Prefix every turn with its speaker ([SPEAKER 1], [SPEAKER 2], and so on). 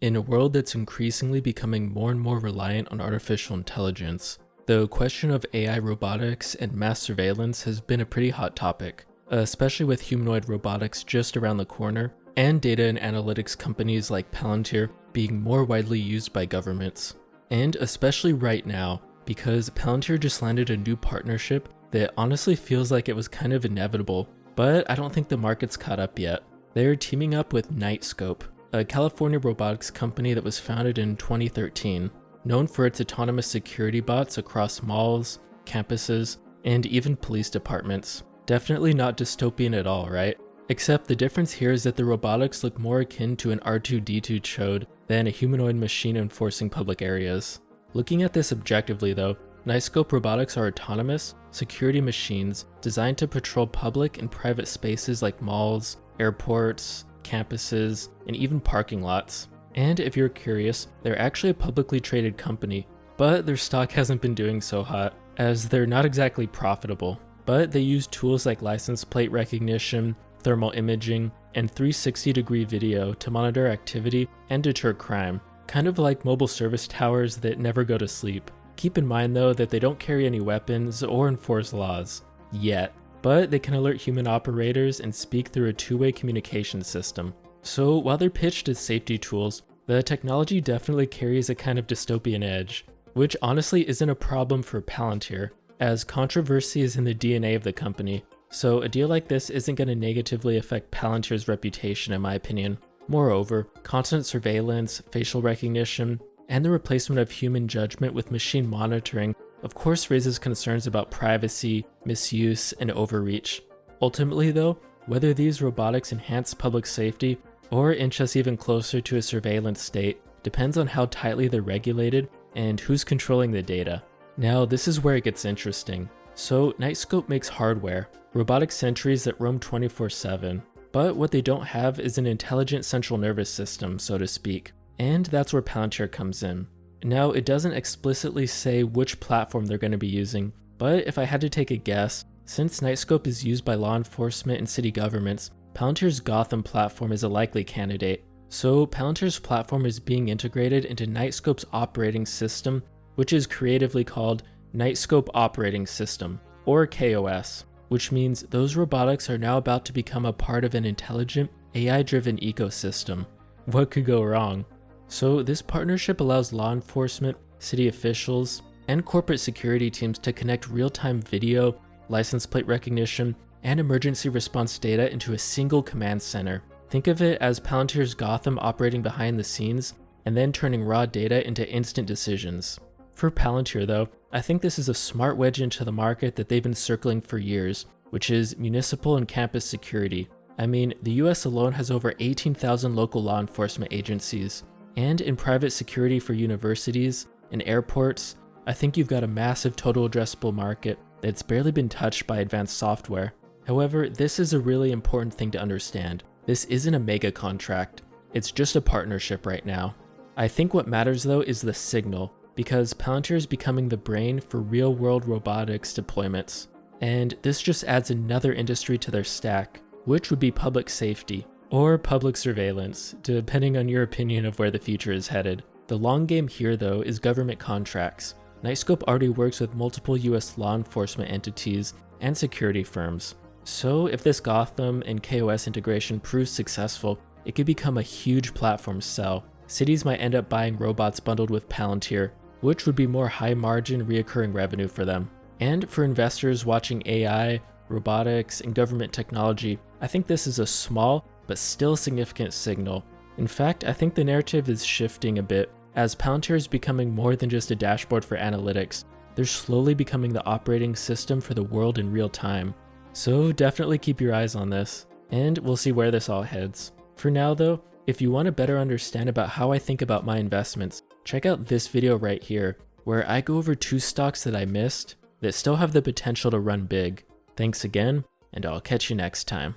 [SPEAKER 1] In a world that's increasingly becoming more and more reliant on artificial intelligence, the question of AI robotics and mass surveillance has been a pretty hot topic, especially with humanoid robotics just around the corner, and data and analytics companies like Palantir being more widely used by governments. And especially right now, because Palantir just landed a new partnership that honestly feels like it was kind of inevitable, but I don't think the market's caught up yet. They're teaming up with Knightscope, a California robotics company that was founded in 2013, known for its autonomous security bots across malls, campuses, and even police departments. Definitely not dystopian at all, right? Except the difference here is that the robotics look more akin to an R2-D2 chode than a humanoid machine enforcing public areas. Looking at this objectively though, Knightscope robotics are autonomous, security machines designed to patrol public and private spaces like malls, airports, campuses, and even parking lots. And if you're curious, they're actually a publicly traded company, but their stock hasn't been doing so hot, as they're not exactly profitable. But they use tools like license plate recognition, thermal imaging, and 360-degree video to monitor activity and deter crime, kind of like mobile service towers that never go to sleep. Keep in mind though that they don't carry any weapons or enforce laws, yet, but they can alert human operators and speak through a two-way communication system. So while they're pitched as safety tools, the technology definitely carries a kind of dystopian edge, which honestly isn't a problem for Palantir, as controversy is in the DNA of the company. So a deal like this isn't going to negatively affect Palantir's reputation in my opinion. Moreover, constant surveillance, facial recognition, and the replacement of human judgment with machine monitoring of course raises concerns about privacy, misuse, and overreach. Ultimately though, whether these robotics enhance public safety or inch us even closer to a surveillance state depends on how tightly they're regulated and who's controlling the data. Now this is where it gets interesting. So Knightscope makes hardware, robotic sentries that roam 24/7, but what they don't have is an intelligent central nervous system, so to speak. And that's where Palantir comes in. Now, it doesn't explicitly say which platform they're going to be using, but if I had to take a guess, since Knightscope is used by law enforcement and city governments, Palantir's Gotham platform is a likely candidate. So Palantir's platform is being integrated into Knightscope's operating system, which is creatively called Knightscope Operating System, or KOS, which means those robotics are now about to become a part of an intelligent, AI-driven ecosystem. What could go wrong? So this partnership allows law enforcement, city officials, and corporate security teams to connect real-time video, license plate recognition, and emergency response data into a single command center. Think of it as Palantir's Gotham operating behind the scenes and then turning raw data into instant decisions. For Palantir though, I think this is a smart wedge into the market that they've been circling for years, which is municipal and campus security. I mean, the US alone has over 18,000 local law enforcement agencies. And in private security for universities and airports, I think you've got a massive total addressable market that's barely been touched by advanced software. However, this is a really important thing to understand. This isn't a mega contract, it's just a partnership right now. I think what matters though is the signal, because Palantir is becoming the brain for real-world robotics deployments. And this just adds another industry to their stack, which would be public safety. Or public surveillance, depending on your opinion of where the future is headed. The long game here though is government contracts. Knightscope already works with multiple US law enforcement entities and security firms. So if this Gotham and KOS integration proves successful, it could become a huge platform sell. Cities might end up buying robots bundled with Palantir, which would be more high margin reoccurring revenue for them. And for investors watching AI, robotics, and government technology, I think this is a small but still significant signal. In fact, I think the narrative is shifting a bit, as Palantir is becoming more than just a dashboard for analytics. They're slowly becoming the operating system for the world in real time. So definitely keep your eyes on this, and we'll see where this all heads. For now though, if you want to better understand about how I think about my investments, check out this video right here, where I go over 2 stocks that I missed that still have the potential to run big. Thanks again, and I'll catch you next time.